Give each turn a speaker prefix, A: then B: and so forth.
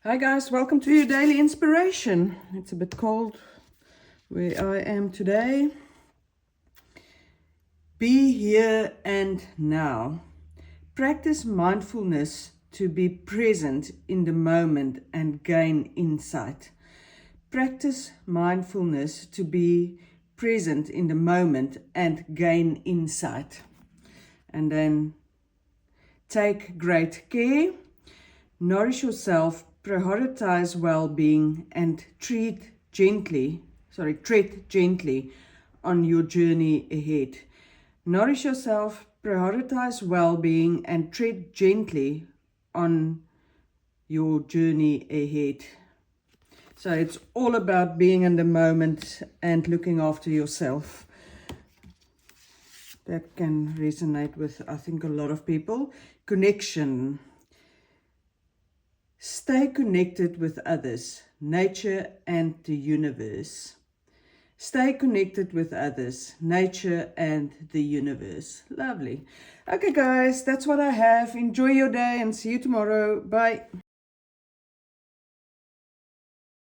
A: Hi guys, welcome to your daily inspiration. It's a bit cold where I am today. Be here and now. Practice mindfulness to be present in the moment and gain insight. Practice mindfulness to be present in the moment and gain insight. And then take great care. Nourish yourself, prioritize well-being, and tread gently on your journey ahead. Nourish yourself, prioritize well-being, and tread gently on your journey ahead. So it's all about being in the moment and looking after yourself. That can resonate with, I think, a lot of people. Connection. Stay connected with others, nature, and the universe. Stay connected with others, nature, and the universe. Lovely. Okay, guys, that's what I have. Enjoy your day and see you tomorrow. Bye.